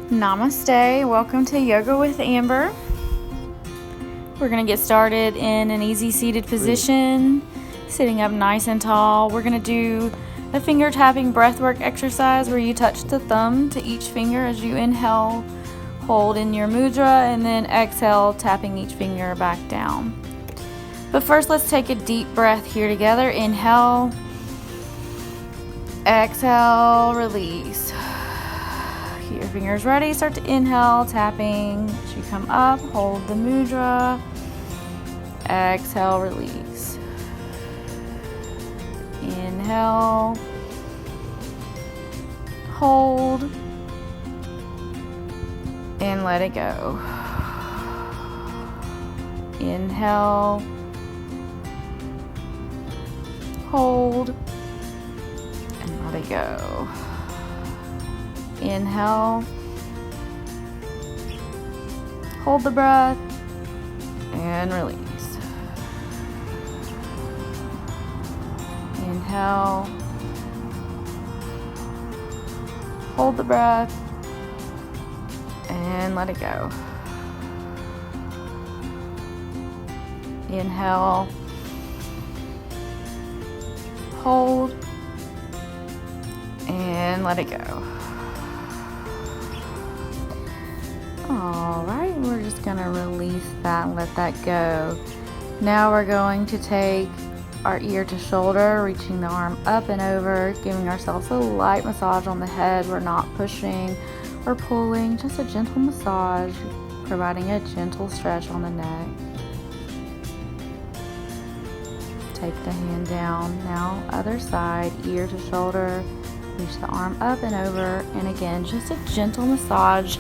Namaste, welcome to Yoga with Amber. We're going to get started in an easy seated position, sitting up nice and tall. We're going to do a finger tapping breathwork exercise where you touch the thumb to each finger as you inhale, hold in your mudra, and then exhale, tapping each finger back down. But first, let's take a deep breath here together. Inhale, exhale, release. Keep your fingers ready. Start to inhale, tapping. As you come up, hold the mudra. Exhale, release. Inhale, hold, and let it go. Inhale, hold, and let it go. Inhale, hold the breath, and release. Inhale, hold the breath, and let it go. Inhale, hold, and let it go. All right, we're just going to release that and let that go. Now we're going to take our ear to shoulder, reaching the arm up and over, giving ourselves a light massage on the head. We're not pushing or pulling, just a gentle massage, providing a gentle stretch on the neck. Take the hand down. Now, other side, ear to shoulder, reach the arm up and over, and again, just a gentle massage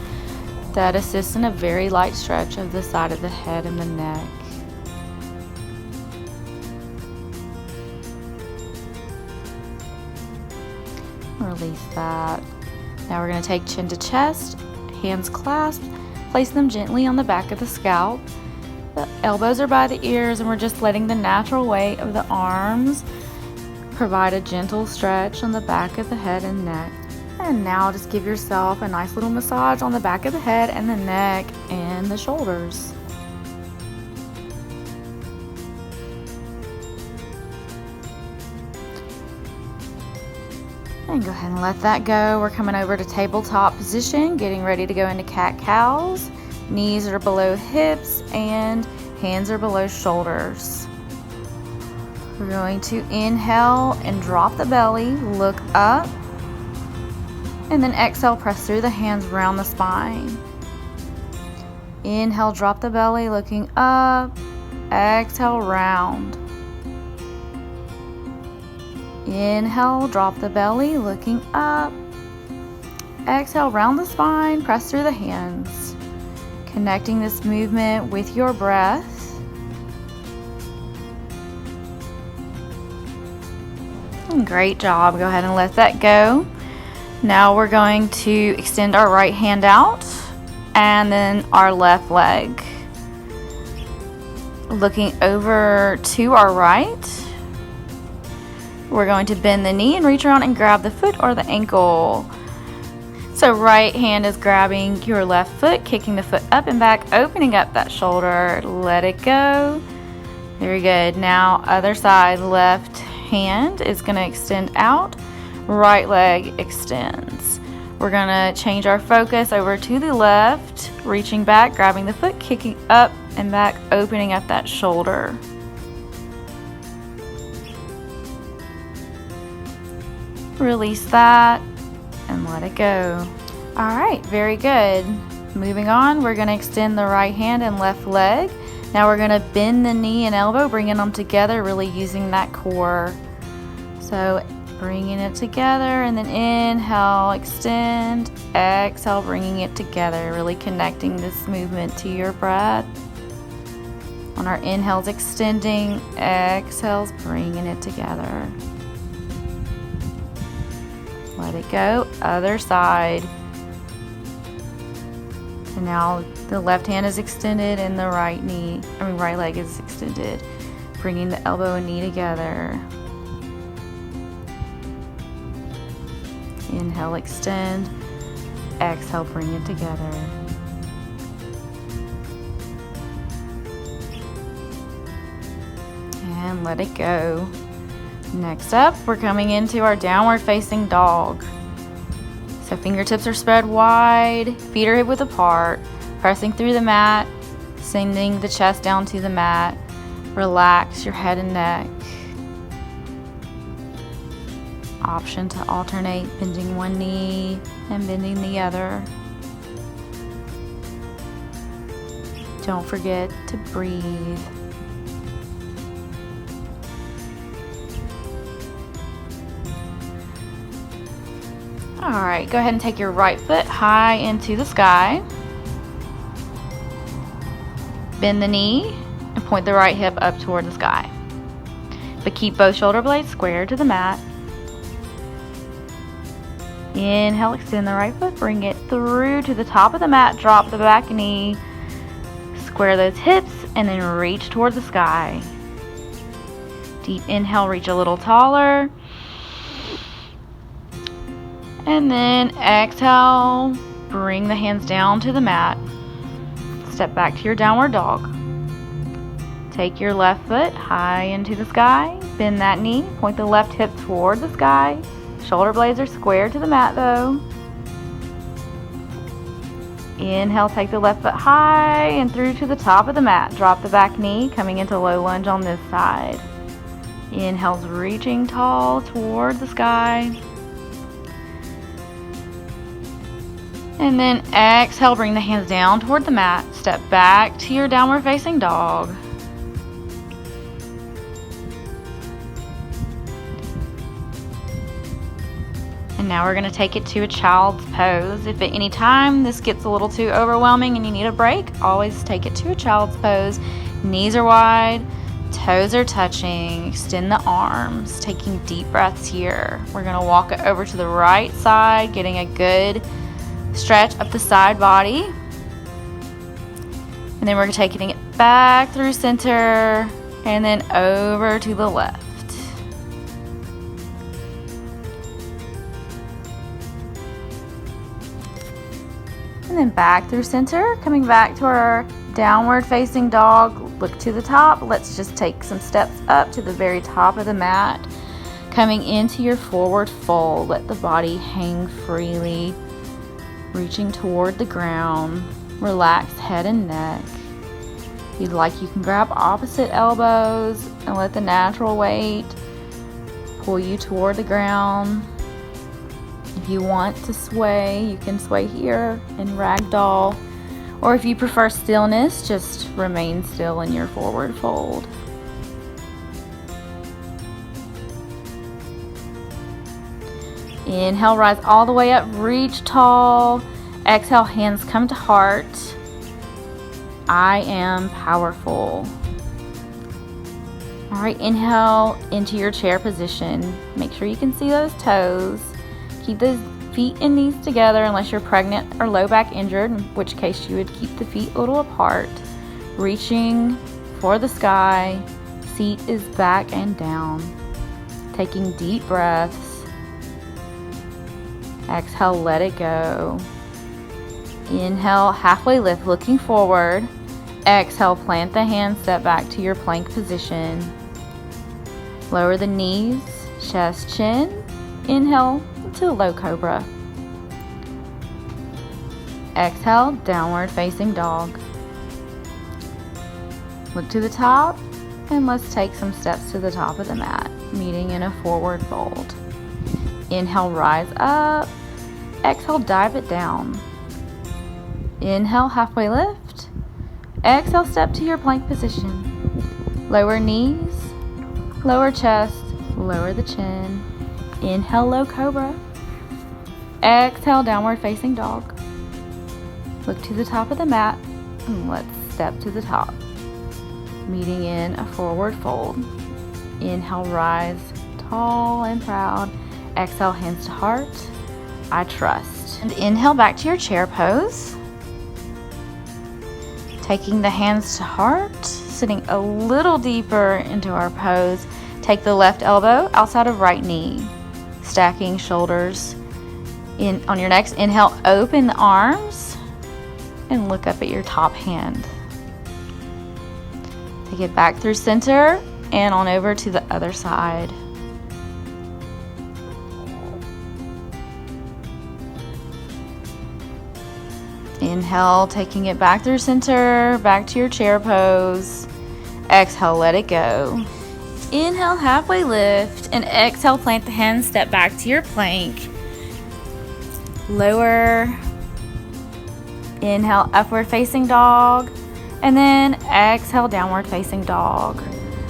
that assists in a very light stretch of the side of the head and the neck. Release that. Now we're going to take chin to chest, hands clasped, place them gently on the back of the scalp. The elbows are by the ears, and we're just letting the natural weight of the arms provide a gentle stretch on the back of the head and neck. And now just give yourself a nice little massage on the back of the head and the neck and the shoulders. And go ahead and let that go. We're coming over to tabletop position, getting ready to go into cat-cows. Knees are below hips and hands are below shoulders. We're going to inhale and drop the belly, look up, and then exhale, press through the hands around the spine. Inhale, drop the belly, looking up. Exhale, round. Inhale, drop the belly, looking up. Exhale, round the spine, press through the hands. Connecting this movement with your breath. Great job. Go ahead and let that go. Now we're going to extend our right hand out and then our left leg. Looking over to our right, we're going to bend the knee and reach around and grab the foot or the ankle. So right hand is grabbing your left foot, kicking the foot up and back, opening up that shoulder. Let it go. Very good. Now other side, left hand is going to extend out. Right leg extends. We're going to change our focus over to the left, reaching back, grabbing the foot, kicking up and back, opening up that shoulder. Release that and let it go. All right, very good. Moving on, we're going to extend the right hand and left leg. Now we're going to bend the knee and elbow, bringing them together, really using that core. So bringing it together, and then inhale, extend, exhale, bringing it together, really connecting this movement to your breath. On our inhales, extending, exhales, bringing it together. Let it go. Other side. And now the left hand is extended and the right leg is extended, bringing the elbow and knee together. Inhale, extend. Exhale, bring it together. And let it go. Next up, we're coming into our downward facing dog. So fingertips are spread wide, feet are hip width apart, pressing through the mat, sending the chest down to the mat. Relax your head and neck. Option to alternate bending one knee and bending the other. Don't forget to breathe. All right, go ahead and take your right foot high into the sky. Bend the knee and point the right hip up toward the sky. But keep both shoulder blades square to the mat. Inhale, extend the right foot, bring it through to the top of the mat, drop the back knee, square those hips, and then reach toward the sky. Deep inhale, reach a little taller. And then exhale, bring the hands down to the mat. Step back to your downward dog. Take your left foot high into the sky. Bend that knee, point the left hip toward the sky. Shoulder blades are square to the mat though. Inhale, take the left foot high and through to the top of the mat. Drop the back knee, coming into low lunge on this side. Inhale's reaching tall toward the sky. And then exhale, bring the hands down toward the mat. Step back to your downward facing dog. And now we're going to take it to a child's pose. If at any time this gets a little too overwhelming and you need a break, always take it to a child's pose. Knees are wide, toes are touching. Extend the arms, taking deep breaths here. We're going to walk it over to the right side, getting a good stretch up the side body. And then we're taking it back through center and then over to the left. And then back through center, coming back to our downward facing dog. Look to the top. Let's just take some steps up to the very top of the mat. Coming into your forward fold, let the body hang freely. Reaching toward the ground, relax head and neck. If you'd like, you can grab opposite elbows and let the natural weight pull you toward the ground. If you want to sway, you can sway here in ragdoll. Or if you prefer stillness, just remain still in your forward fold. Inhale, rise all the way up, reach tall. Exhale, hands come to heart. I am powerful. All right, inhale into your chair position. Make sure you can see those toes. Keep those feet and knees together unless you're pregnant or low back injured, in which case you would keep the feet a little apart. Reaching for the sky. Seat is back and down. Taking deep breaths. Exhale, let it go. Inhale, halfway lift, looking forward. Exhale, plant the hands, step back to your plank position. Lower the knees, chest, chin. Inhale to low cobra. Exhale, downward facing dog. Look to the top, and let's take some steps to the top of the mat, meeting in a forward fold. Inhale, rise up. Exhale, dive it down. Inhale, halfway lift. Exhale, step to your plank position. Lower knees, lower chest, lower the chin. Inhale, low cobra. Exhale, downward facing dog. Look to the top of the mat and let's step to the top, meeting in a forward fold. Inhale, rise tall and proud. Exhale, hands to heart. I trust. And inhale back to your chair pose. Taking the hands to heart, sitting a little deeper into our pose. Take the left elbow outside of right knee. Stacking shoulders On your next inhale, open the arms and look up at your top hand. Take it back through center and on over to the other side. Inhale, taking it back through center, back to your chair pose. Exhale, let it go. Inhale, halfway lift, and exhale, plant the hands, step back to your plank. Lower. Inhale, upward facing dog, and then exhale, downward facing dog.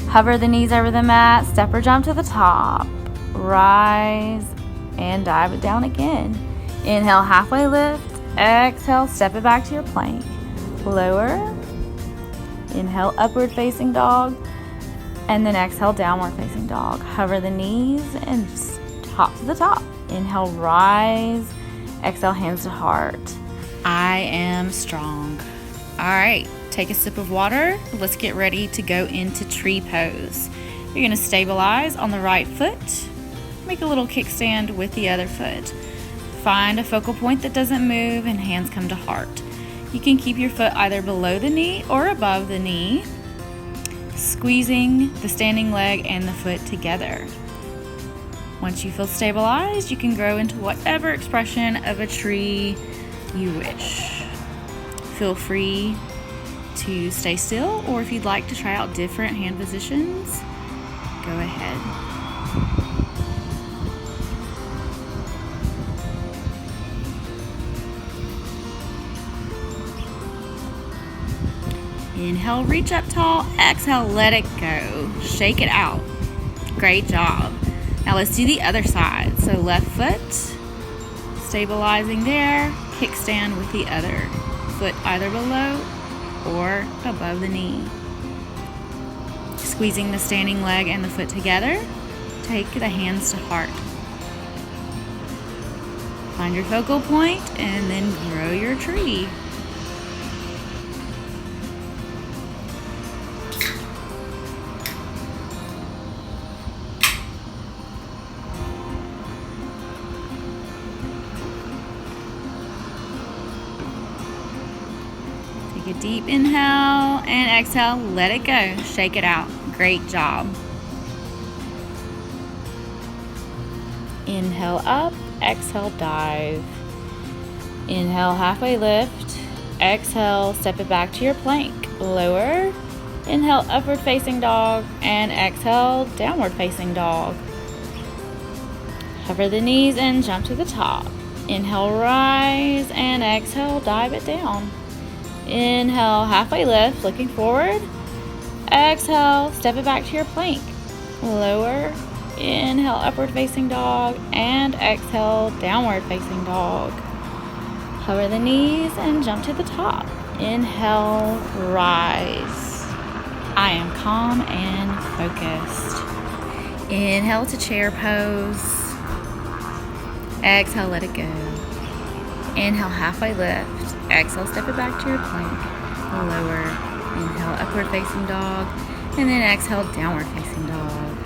Hover the knees over the mat, step or jump to the top. Rise and dive it down again. Inhale, halfway lift. Exhale, step it back to your plank. Lower. Inhale, upward facing dog, and then exhale, downward facing dog. Hover the knees and hop to the top. Inhale, rise. Exhale, hands to heart. I am strong. All right, take a sip of water. Let's get ready to go into tree pose. You're gonna stabilize on the right foot. Make a little kickstand with the other foot. Find a focal point that doesn't move and hands come to heart. You can keep your foot either below the knee or above the knee, squeezing the standing leg and the foot together. Once you feel stabilized, you can grow into whatever expression of a tree you wish. Feel free to stay still, or if you'd like to try out different hand positions, go ahead. Inhale, reach up tall. Exhale, let it go. Shake it out. Great job. Now let's do the other side. So left foot, stabilizing there. Kickstand with the other foot either below or above the knee. Squeezing the standing leg and the foot together. Take the hands to heart. Find your focal point and then grow your tree. Take a deep inhale and exhale, let it go. Shake it out. Great job. Inhale up, exhale, dive. Inhale, halfway lift. Exhale, step it back to your plank. Lower. Inhale, upward facing dog, and exhale, downward facing dog. Hover the knees and jump to the top. Inhale, rise, and exhale, dive it down. Inhale, halfway lift, looking forward. Exhale, step it back to your plank. Lower. Inhale, upward facing dog, and exhale, downward facing dog. Hover the knees and jump to the top. Inhale, rise. I am calm and focused. Inhale to chair pose. Exhale, let it go. Inhale, halfway lift. Exhale, step it back to your plank. Lower. Inhale, upward facing dog. And then exhale, downward facing dog.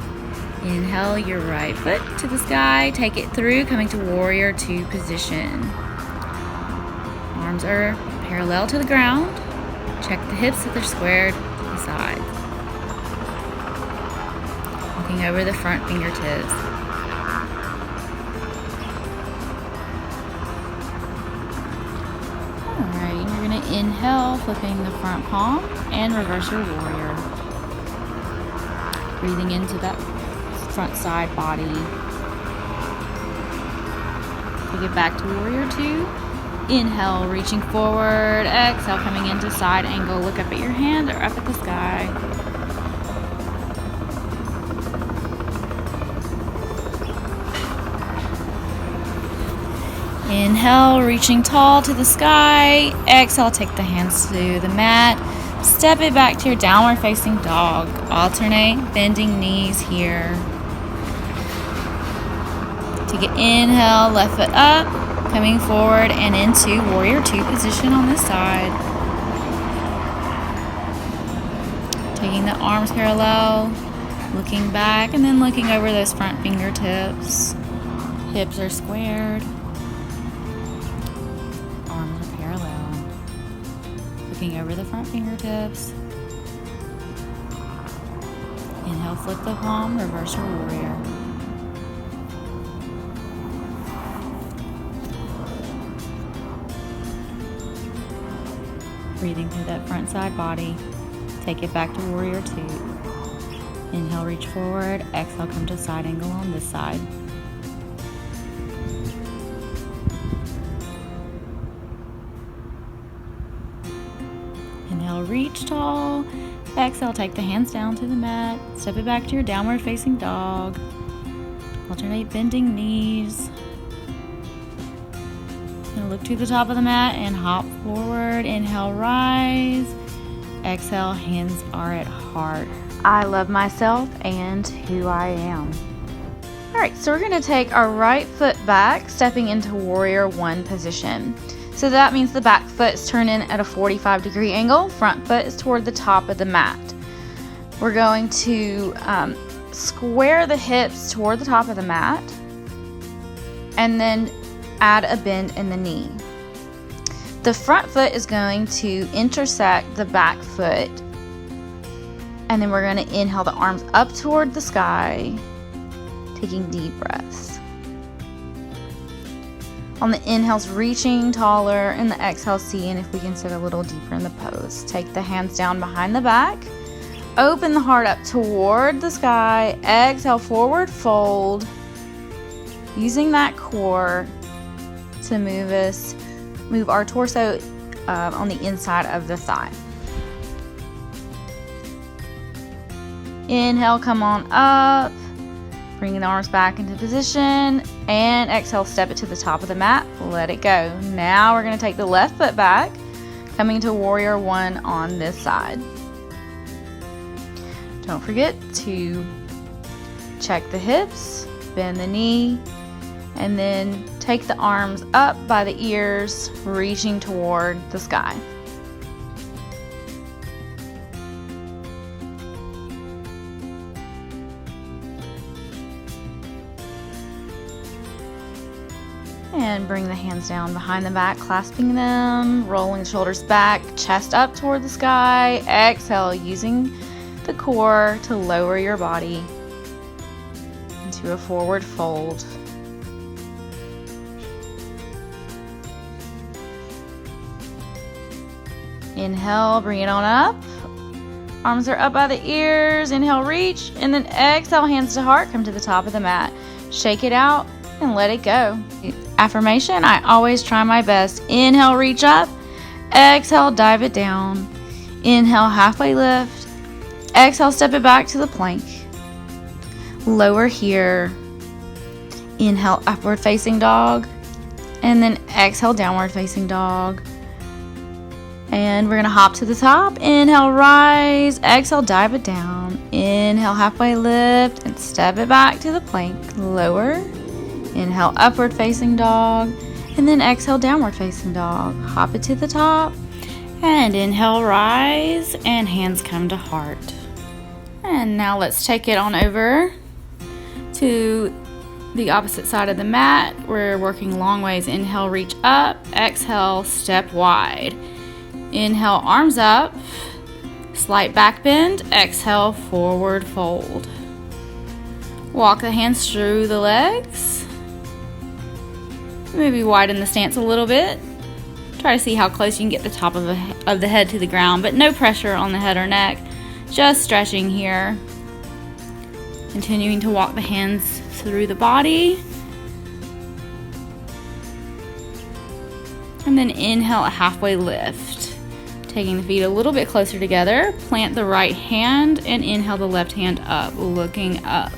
Inhale your right foot to the sky. Take it through, coming to warrior two position. Arms are parallel to the ground. Check the hips that they're squared to the sides. Looking over the front fingertips. Alright, you're going to inhale, flipping the front palm, and reverse your warrior. Breathing into that front side body. Take it back to warrior two. Inhale, reaching forward. Exhale, coming into side angle. Look up at your hand or up at the sky. Inhale, reaching tall to the sky. Exhale, take the hands to the mat. Step it back to your downward facing dog. Alternate bending knees here. Take an inhale, left foot up, coming forward and into warrior two position on this side. Taking the arms parallel, looking back and then looking over those front fingertips. Hips are squared. walking over the front fingertips. Inhale, flip the palm, reverse your warrior. Breathing through that front side body. Take it back to warrior 2. Inhale, reach forward. Exhale, come to side angle on this side. Inhale, reach tall. Exhale, take the hands down to the mat. Step it back to your downward facing dog. Alternate bending knees. Now look to the top of the mat and hop forward. Inhale, rise. Exhale, hands are at heart. I love myself and who I am. All right, so we're gonna take our right foot back, stepping into warrior 1 position. So that means the back foot is turned in at a 45-degree angle. Front foot is toward the top of the mat. We're going to square the hips toward the top of the mat and then add a bend in the knee. The front foot is going to intersect the back foot, and then we're going to inhale the arms up toward the sky, taking deep breaths. On the inhales, reaching taller, and the exhale, seeing if we can sit a little deeper in the pose. Take the hands down behind the back. Open the heart up toward the sky. Exhale, forward fold. Using that core to move our torso on the inside of the thigh. Inhale, come on up. Bringing the arms back into position, and exhale, step it to the top of the mat, let it go. Now we're going to take the left foot back, coming to warrior 1 on this side. Don't forget to check the hips, bend the knee, and then take the arms up by the ears, reaching toward the sky. And bring the hands down behind the back, clasping them, rolling the shoulders back, chest up toward the sky. Exhale, using the core to lower your body into a forward fold. Inhale, bring it on up. Arms are up by the ears. Inhale, reach, and then exhale, hands to heart, come to the top of the mat. Shake it out and let it go. Affirmation, I always try my best. Inhale, reach up. Exhale, dive it down. Inhale, halfway lift. Exhale, step it back to the plank. Lower here. Inhale, upward facing dog. And then exhale, downward facing dog. And we're going to hop to the top. Inhale, rise. Exhale, dive it down. Inhale, halfway lift. And step it back to the plank. Lower. Inhale, upward facing dog, and then exhale, downward facing dog. Hop it to the top, and inhale, rise, and hands come to heart. And now let's take it on over to the opposite side of the mat. We're working long ways. Inhale, reach up. Exhale, step wide. Inhale, arms up. Slight back bend. Exhale, forward fold. Walk the hands through the legs. Maybe widen the stance a little bit. Try to see how close you can get the top of the head to the ground, but no pressure on the head or neck. Just stretching here. Continuing to walk the hands through the body. And then inhale, a halfway lift. Taking the feet a little bit closer together. Plant the right hand and inhale the left hand up, looking up.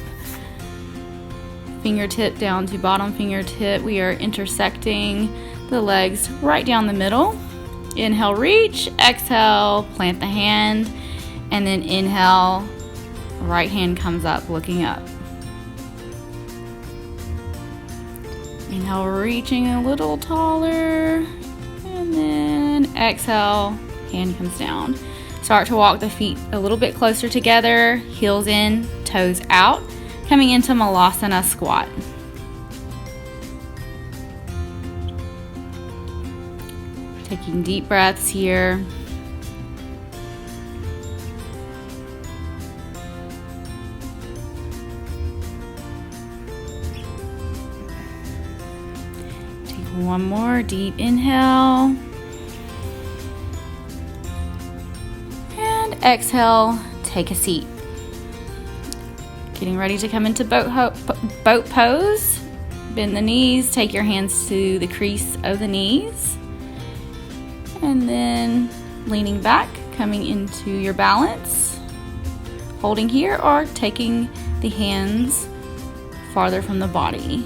Fingertip down to bottom fingertip. We are intersecting the legs right down the middle. Inhale, reach. Exhale, plant the hand. And then inhale, right hand comes up, looking up. Inhale, reaching a little taller. And then exhale, hand comes down. Start to walk the feet a little bit closer together. Heels in, toes out. Coming into Malasana squat. Taking deep breaths here. And one more deep inhale. And exhale, take a seat. Getting ready to come into boat pose. Bend the knees, take your hands to the crease of the knees. And then leaning back, coming into your balance. Holding here or taking the hands farther from the body.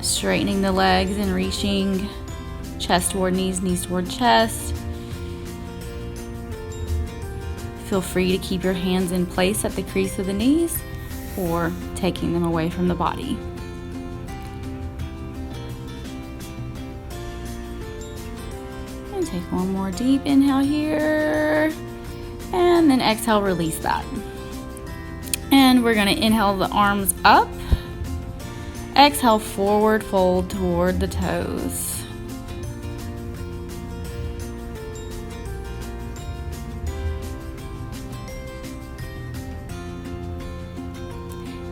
Straightening the legs and reaching chest toward knees, knees toward chest. Feel free to keep your hands in place at the crease of the knees or taking them away from the body. And take one more deep inhale here. And then exhale, release that. And we're going to inhale the arms up. Exhale, forward fold toward the toes.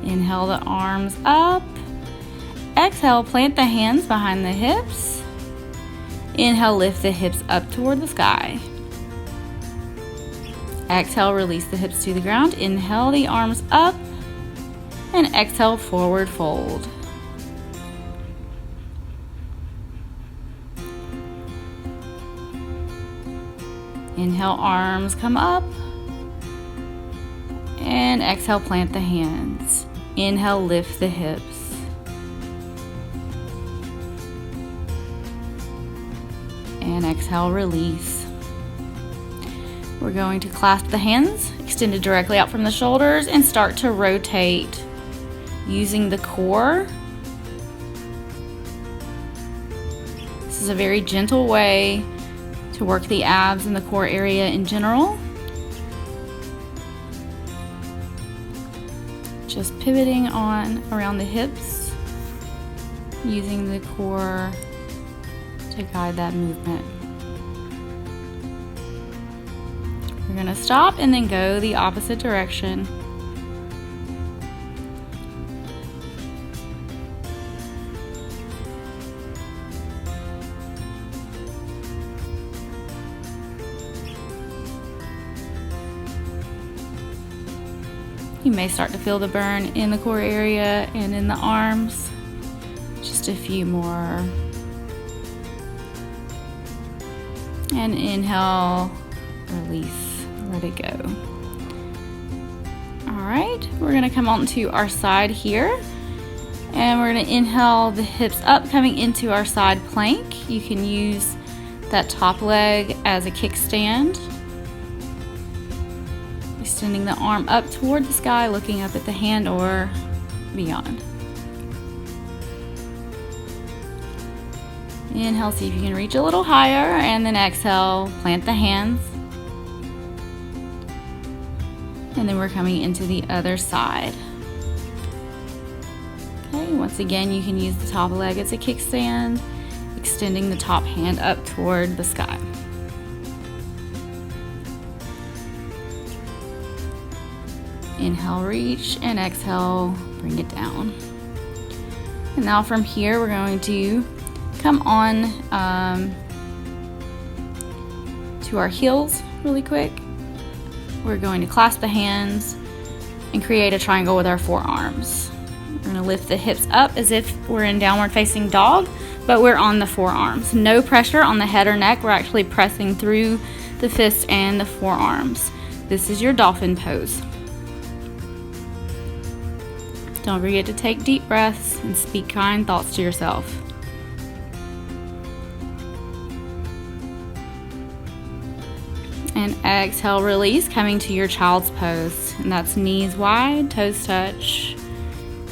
Inhale the arms up. Exhale, plant the hands behind the hips. Inhale, lift the hips up toward the sky. Exhale, release the hips to the ground. Inhale the arms up. And exhale, forward fold. Inhale, arms come up. And exhale, plant the hands. Inhale, lift the hips. And exhale, release. We're going to clasp the hands, extended directly out from the shoulders, and start to rotate using the core. This is a very gentle way to work the abs and the core area in general. Just pivoting on around the hips, using the core to guide that movement. We're going to stop and then go the opposite direction. You may start to feel the burn in the core area and in the arms. Just a few more. And inhale, release, let it go. All right, we're gonna come onto our side here. And we're gonna inhale the hips up, coming into our side plank. You can use that top leg as a kickstand. Extending the arm up toward the sky, looking up at the hand or beyond. Inhale, see if you can reach a little higher, and then exhale, plant the hands. And then we're coming into the other side. Okay, once again, you can use the top leg as a kickstand, extending the top hand up toward the sky. Inhale, reach, and exhale, bring it down. And now from here, we're going to come on to our heels really quick. We're going to clasp the hands and create a triangle with our forearms. We're going to lift the hips up as if we're in downward facing dog, but we're on the forearms. No pressure on the head or neck. We're actually pressing through the fists and the forearms. This is your dolphin pose. Don't forget to take deep breaths and speak kind thoughts to yourself. And exhale, release, coming to your child's pose. And that's knees wide, toes touch,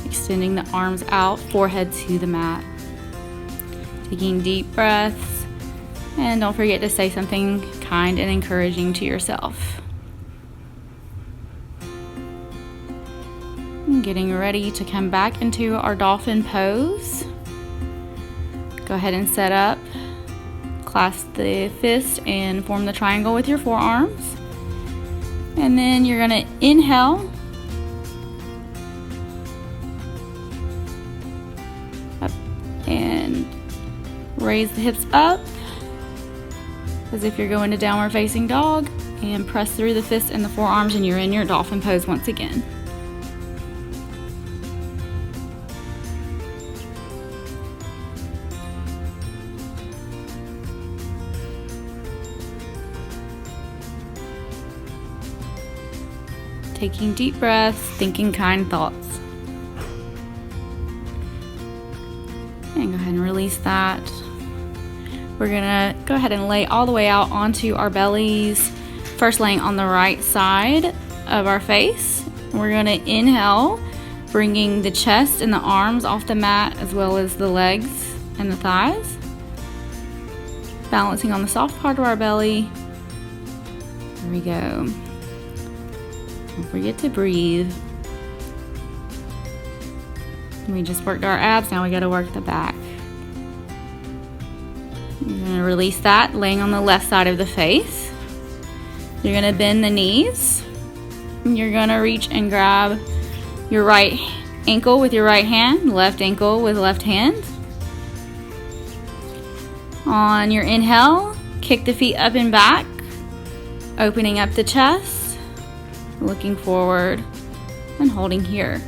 extending the arms out, forehead to the mat. Taking deep breaths, and don't forget to say something kind and encouraging to yourself. Getting ready to come back into our dolphin pose. Go ahead and set up. Clasp the fist and form the triangle with your forearms. And then you're going to inhale. Up and Raise the hips up as if you're going to downward facing dog, and press through the fists and the forearms, and you're in your dolphin pose once again. Taking deep breaths, thinking kind thoughts. And go ahead and release that. We're gonna go ahead and lay all the way out onto our bellies. First laying on the right side of our face. We're gonna inhale, bringing the chest and the arms off the mat, as well as the legs and the thighs. Balancing on the soft part of our belly. Here we go. Don't forget to breathe. We just worked our abs, now we gotta work the back. You're gonna release that, laying on the left side of the face. You're gonna bend the knees. You're gonna reach and grab your right ankle with your right hand, left ankle with left hand. On your inhale, kick the feet up and back, opening up the chest. Looking forward and holding here.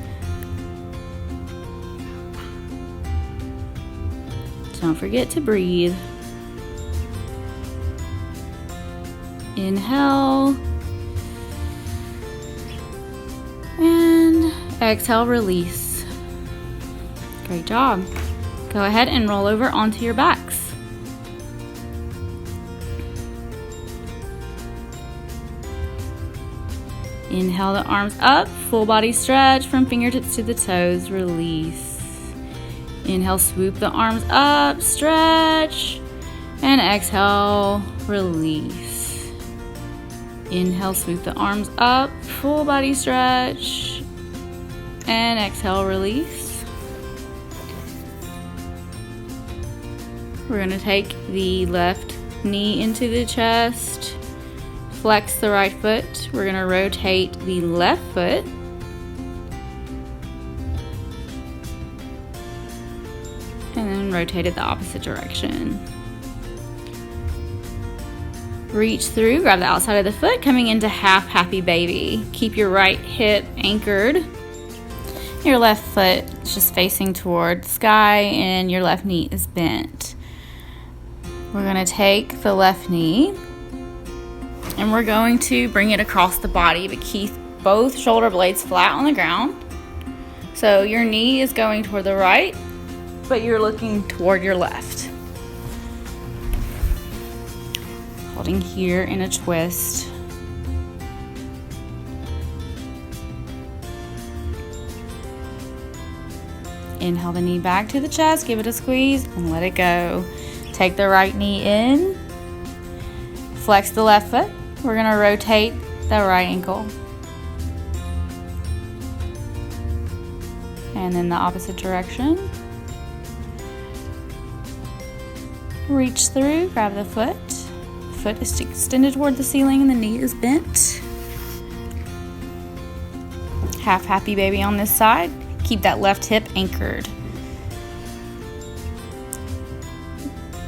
Don't forget to breathe. Inhale. And exhale, release. Great job. Go ahead and roll over onto your backs. Inhale the arms up, full body stretch from fingertips to the toes, release. Inhale, swoop the arms up, stretch, and exhale, release. Inhale, swoop the arms up, full body stretch, and exhale, release. We're gonna take the left knee into the chest. Flex the right foot. We're going to rotate the left foot. And then rotate it the opposite direction. Reach through, grab the outside of the foot, coming into half happy baby. Keep your right hip anchored. Your left foot is just facing toward the sky, and your left knee is bent. We're going to take the left knee, and we're going to bring it across the body, but keep both shoulder blades flat on the ground. So your knee is going toward the right, but you're looking toward your left. Holding here in a twist. Inhale the knee back to the chest, give it a squeeze, and let it go. Take the right knee in. Flex the left foot. We're going to rotate the right ankle. And then the opposite direction. Reach through, grab the foot. Foot is extended toward the ceiling and the knee is bent. Half happy baby on this side. Keep that left hip anchored.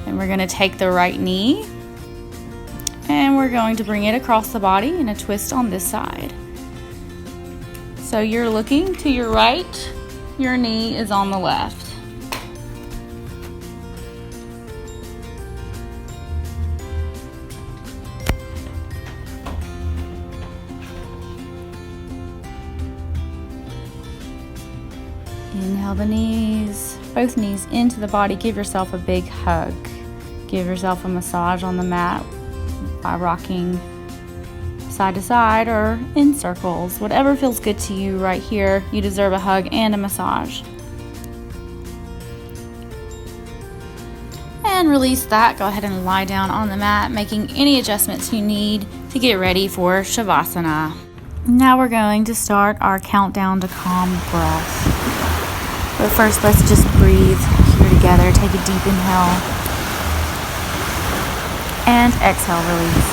And we're going to take the right knee, and we're going to bring it across the body in a twist on this side. So you're looking to your right, your knee is on the left. Inhale the knees, both knees into the body. Give yourself a big hug. Give yourself a massage on the mat by rocking side to side or in circles. Whatever feels good to you right here. You deserve a hug and a massage. And release that. Go ahead and lie down on the mat, making any adjustments you need to get ready for Savasana. Now we're going to start our countdown to calm breath. But first, let's just breathe here together. Take a deep inhale. And exhale, release.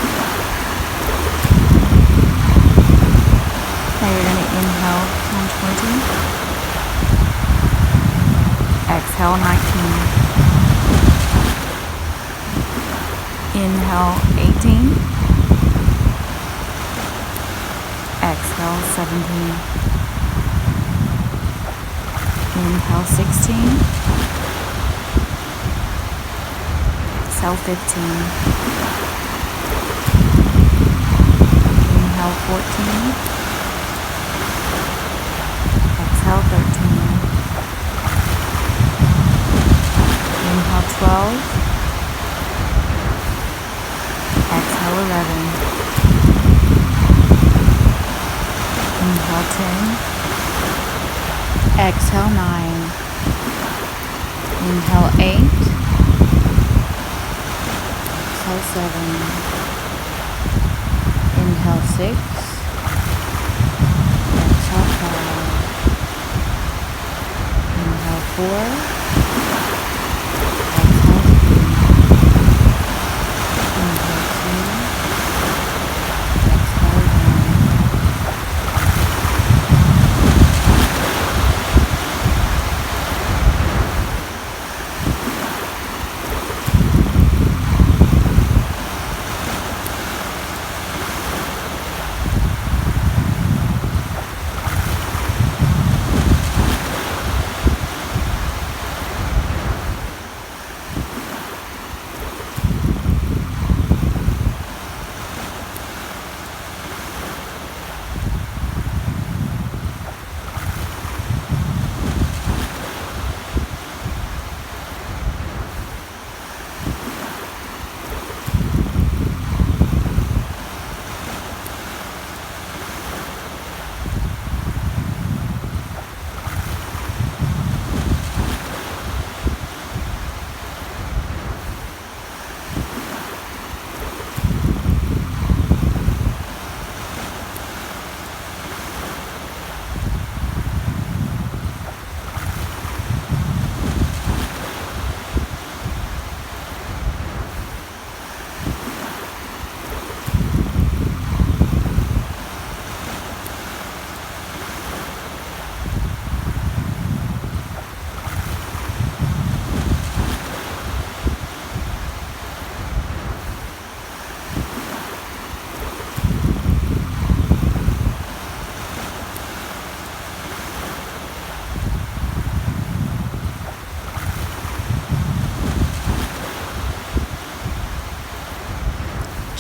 Now you're going to inhale, count 20. Exhale, 19. Inhale 18. Exhale 17. Inhale 16. Exhale 15. Inhale 14. Exhale 13. Inhale 12. Exhale 11. Inhale 10. Exhale 9. Inhale 8. Exhale 7. Inhale 6. Exhale 5. Inhale 4. Exhale 3. Inhale 2. Exhale 1.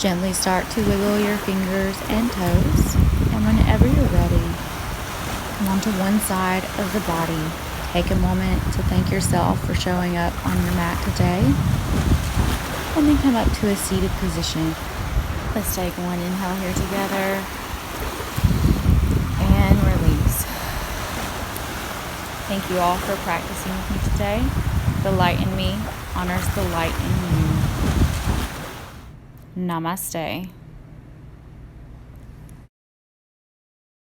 Gently start to wiggle your fingers and toes, and whenever you're ready, come onto one side of the body. Take a moment to thank yourself for showing up on your mat today, and then come up to a seated position. Let's take one inhale here together, and release. Thank you all for practicing with me today. The light in me honors the light in you. Namaste.